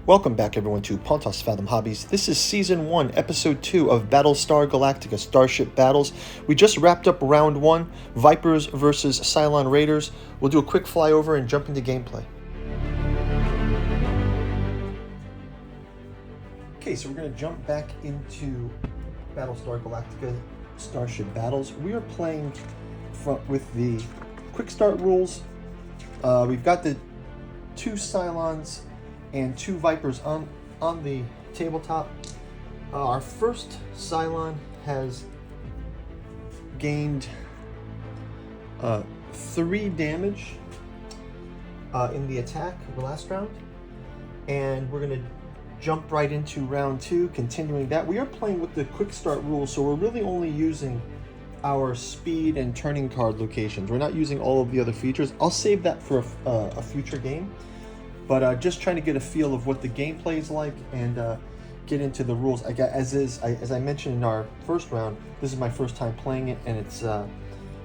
Welcome back everyone to Pontos Fathom Hobbies. This is Season 1, Episode 2 of Battlestar Galactica Starship Battles. We just wrapped up Round 1, Vipers versus Cylon Raiders. We'll do a quick flyover and jump into gameplay. Okay, so we're going to jump back into Battlestar Galactica Starship Battles. We are playing with the quick start rules. We've got the 2 Cylons and 2 Vipers on the tabletop. Our first Cylon has gained 3 damage in the attack of the last round, and we're going to jump right into round 2, continuing that. We are playing with the quick start rules, so we're really only using our speed and turning card locations. We're not using all of the other features. I'll save that for a future game. But just trying to get a feel of what the gameplay is like and get into the rules. As I mentioned in our first round, this is my first time playing it, and it's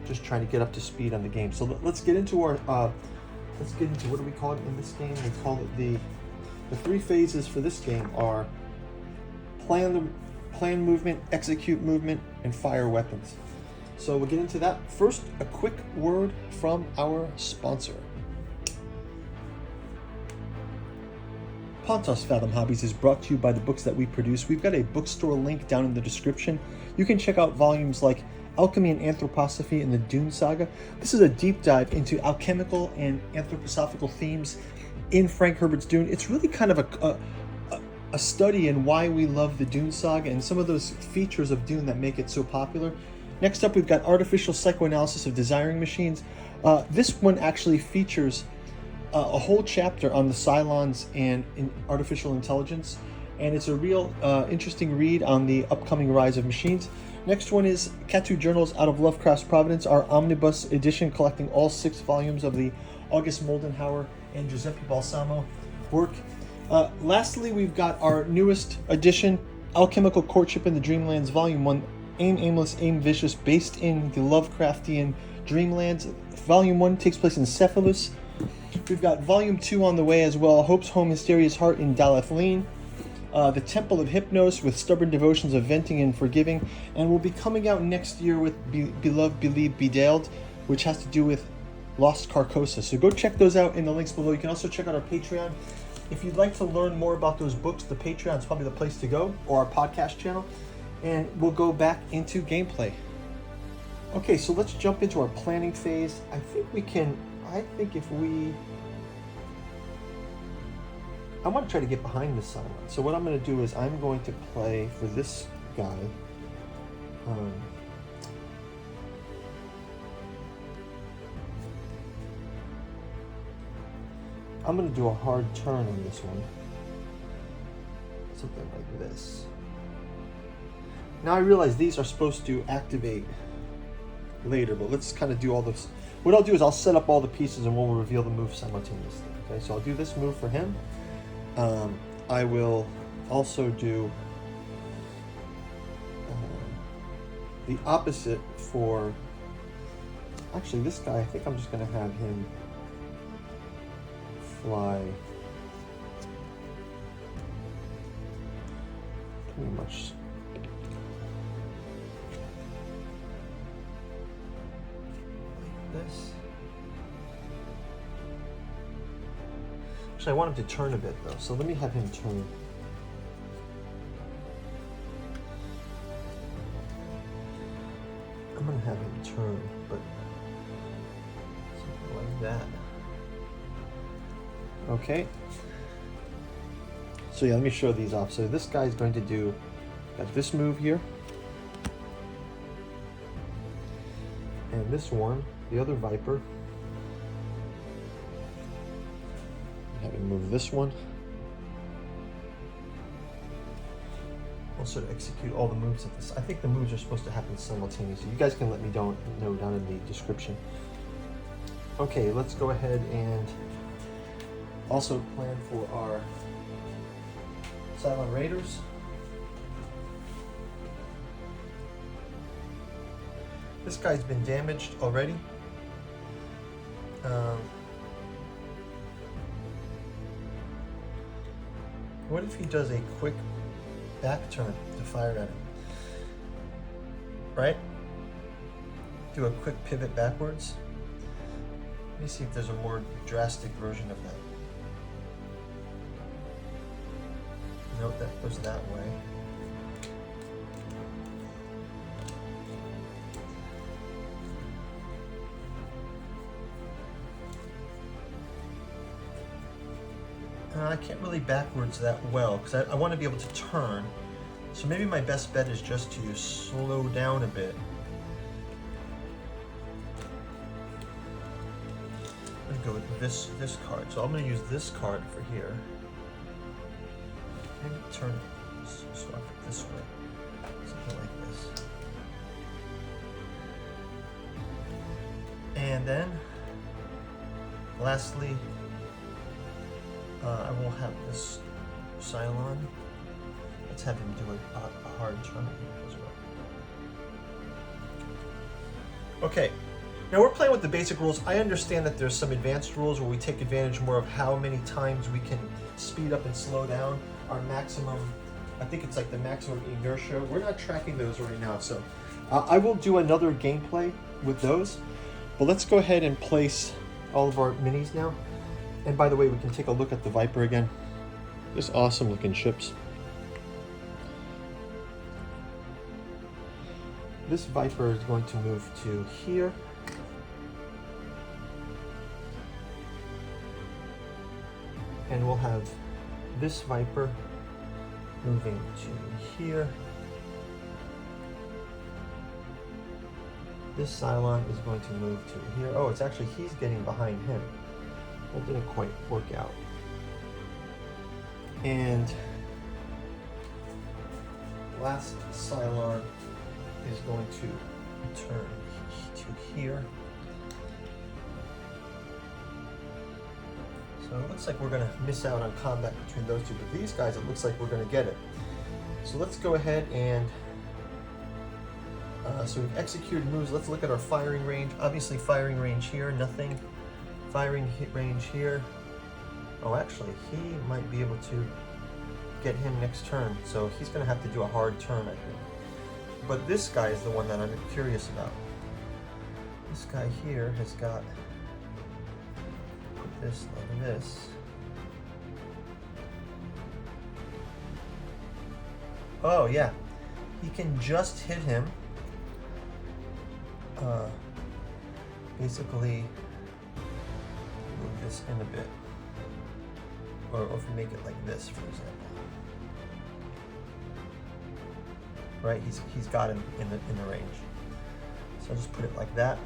just trying to get up to speed on the game. So let's get into our what do we call it in this game? We call it the 3 phases for this game are plan movement, execute movement, and fire weapons. So we'll get into that. First, a quick word from our sponsor. Pontos Fathom Hobbies is brought to you by the books that we produce. We've got a bookstore link down in the description. You can check out volumes like Alchemy and Anthroposophy and the Dune Saga. This is a deep dive into alchemical and anthroposophical themes in Frank Herbert's Dune. It's really kind of a study in why we love the Dune Saga and some of those features of Dune that make it so popular. Next up, we've got Artificial Psychoanalysis of Desiring Machines. This one actually features a whole chapter on the Cylons and artificial intelligence, and it's a real interesting read on the upcoming rise of machines. Next one is Katu Journals Out of Lovecraft's Providence, our omnibus edition collecting all 6 volumes of the August Moldenhauer and Giuseppe Balsamo work. Lastly, we've got our newest edition, Alchemical Courtship in the Dreamlands Volume 1, Aim Aimless, Aim Vicious, based in the Lovecraftian Dreamlands. Volume 1 takes place in Cephalus. We've got Volume 2 on the way as well, Hope's Home, Mysterious Heart in Dalathleen, The Temple of Hypnos with Stubborn Devotions of Venting and Forgiving, and we'll be coming out next year with Beloved, Believed, Bedailed, which has to do with Lost Carcosa. So go check those out in the links below. You can also check out our Patreon. If you'd like to learn more about those books, the Patreon is probably the place to go, or our podcast channel, and we'll go back into gameplay. Okay, so let's jump into our planning phase. I want to try to get behind this Cylon. So what I'm going to do is I'm going to play for this guy. I'm going to do a hard turn on this one. Something like this. Now I realize these are supposed to activate later, but let's kind of do all this. What I'll do is I'll set up all the pieces and we'll reveal the move simultaneously. Okay, so I'll do this move for him. I will also do the opposite for, actually this guy, I think I'm just going to have him fly pretty much like this. I want him to turn a bit though, so let me have him turn. I'm gonna have him turn, but something like that. Okay. So yeah, let me show these off. So this guy's going to do, got this move here. And this one, the other Viper. Have him move this one. Also to execute all the moves at this. I think the moves are supposed to happen simultaneously. You guys can let me know down in the description. Okay, let's go ahead and also plan for our Cylon Raiders. This guy's been damaged already. What if he does a quick back turn to fire at him? Right? Do a quick pivot backwards. Let me see if there's a more drastic version of that. Nope, that goes that way. I can't really backwards that well because I want to be able to turn. So maybe my best bet is just to slow down a bit. I'm going to go with this card. So I'm going to use this card for here. Maybe turn it so I put this way. Something like this. And then, lastly, I will have this Cylon. Let's have him do a hard turn as well. Okay, now we're playing with the basic rules. I understand that there's some advanced rules where we take advantage more of how many times we can speed up and slow down. Our maximum, I think it's like the maximum inertia. We're not tracking those right now, so I will do another gameplay with those. But let's go ahead and place all of our minis now. And by the way, we can take a look at the Viper again. Just awesome looking ships. This Viper is going to move to here. And we'll have this Viper moving to here. This Cylon is going to move to here. Oh, it's actually, he's getting behind him. That didn't quite work out. And last Cylon is going to turn to here. So it looks like we're going to miss out on combat between those two, but these guys, it looks like we're going to get it. So let's go ahead and so we've executed moves. Let's look at our firing range. Obviously firing range here, nothing. Firing hit range here. Oh, actually, he might be able to get him next turn. So he's going to have to do a hard turn, I think. But this guy is the one that I'm curious about. This guy here has got, put this like this. Oh, yeah. He can just hit him. Basically, move this in a bit, or if we make it like this, for example. Right, he's got him in the range. So I'll just put it like that.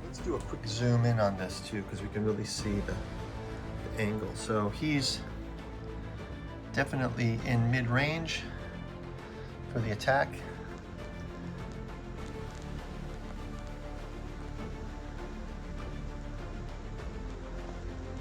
Let's do a quick zoom in on this too, because we can really see the angle. So he's definitely in mid-range for the attack.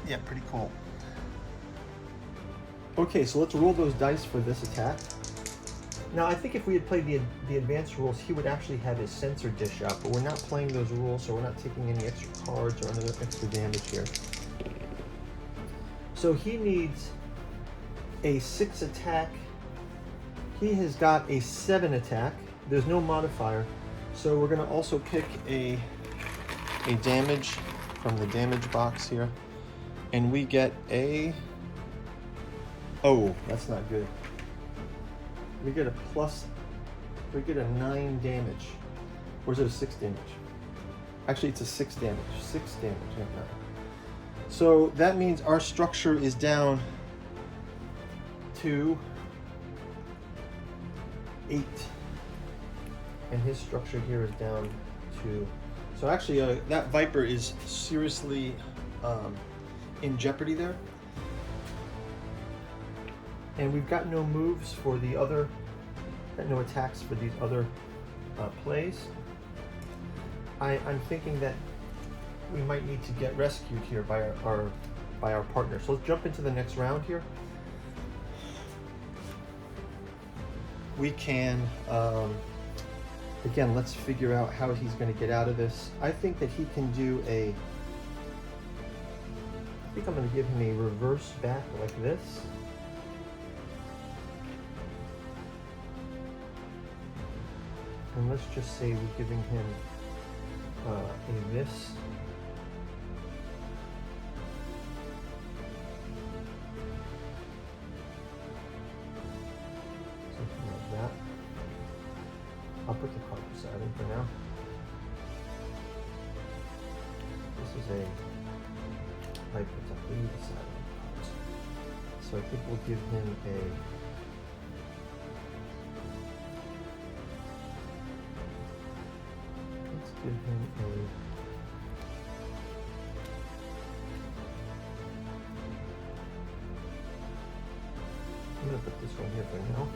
Yeah, pretty cool. Okay, so let's roll those dice for this attack. Now, I think if we had played the advanced rules, he would actually have his sensor dish out, but we're not playing those rules, so we're not taking any extra cards or any extra damage here. So he needs a 6 attack. He has got a 7 attack. There's no modifier, so we're going to also pick a damage from the damage box here. And we get a, oh, that's not good. We get a plus, we get a 9 damage. Or is it a 6 damage? Actually, it's a 6 damage. 6 damage, yeah, 9. So that means our structure is down to 8. And his structure here is down to, so actually that Viper is seriously in jeopardy there. And we've got no moves for the other, no attacks for these other plays. I'm thinking that we might need to get rescued here by our partner. So let's jump into the next round here. We can, again, let's figure out how he's going to get out of this. I think that he can do a think I'm going to give him a reverse back like this. And let's just say we're giving him a this. Something like that. I'll put the card beside him for now. This is a pipe that's on either side of the cards. So I think we'll give him a give him a I'm going to put this one here for now.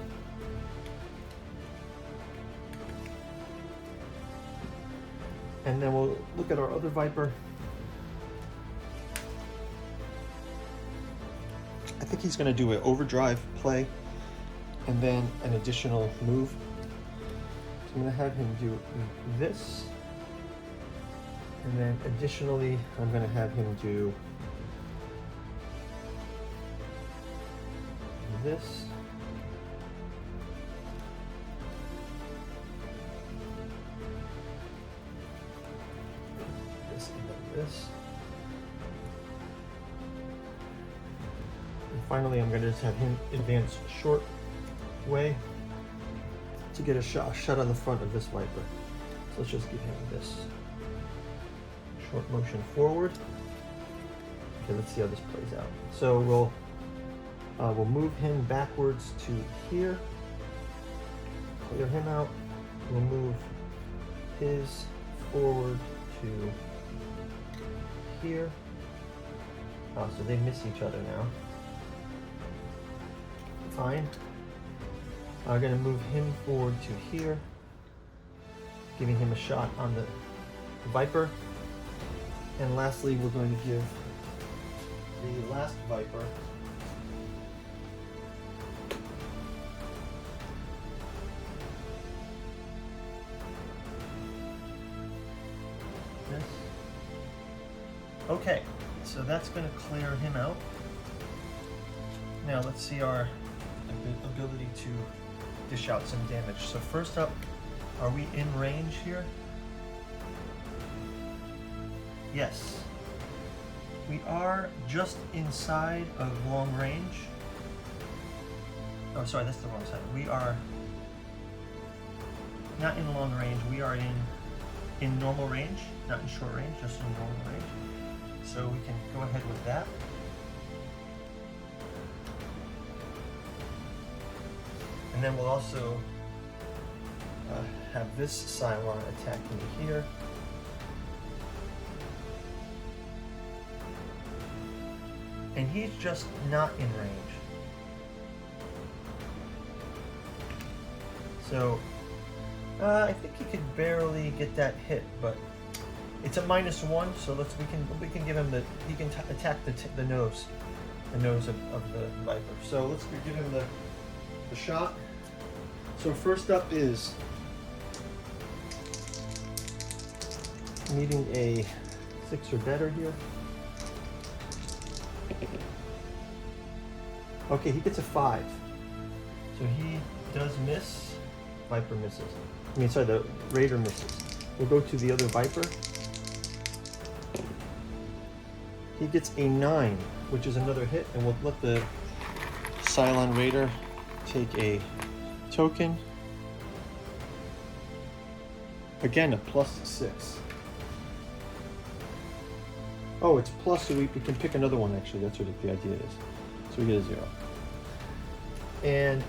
And then we'll look at our other Viper. I think he's going to do an overdrive play and then an additional move. So I'm going to have him do this. And then additionally, I'm going to have him do this. This and then this. And finally, I'm going to just have him advance short way to get a shot on the front of this Viper. So let's just give him this. Short motion forward. Okay, let's see how this plays out. So we'll move him backwards to here. Clear him out. We'll move his forward to here. Oh, so they miss each other now. Fine. I'm going to move him forward to here, giving him a shot on the Viper. And lastly, we're going to give the last Viper this. Okay, so that's going to clear him out. Now let's see our ability to dish out some damage. So first up, are we in range here? Yes, we are just inside of long range. Oh, sorry, that's the wrong side. We are not in long range. We are in normal range, not in short range, just in normal range. So we can go ahead with that. And then we'll also have this Cylon attacking here. And he's just not in range. So I think he could barely get that hit, but it's a -1. So we can give him he can attack the nose of the Viper. So let's give him the shot. So first up is needing a 6 or better here. Okay, he gets a 5. So he does miss. Viper misses. I mean, sorry, the Raider misses. We'll go to the other Viper. He gets a 9, which is another hit, and we'll let the Cylon Raider take a token. Again, a +6. Oh, it's plus, so we can pick another one, actually. That's what the idea is. So we get a 0. And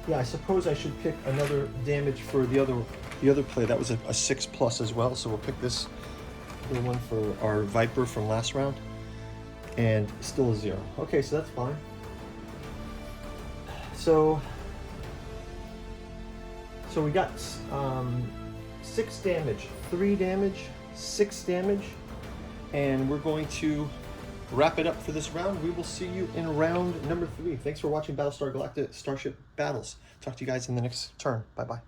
yeah, I suppose I should pick another damage for the other play. That was a 6+ as well. So we'll pick this other one for our Viper from last round. And still a 0. Okay, so that's fine. So we got 6 damage, 3 damage, 6 damage, and we're going to wrap it up for this round. We will see you in round number 3. Thanks for watching Battlestar Galactica Starship Battles. Talk to you guys in the next turn. Bye-bye.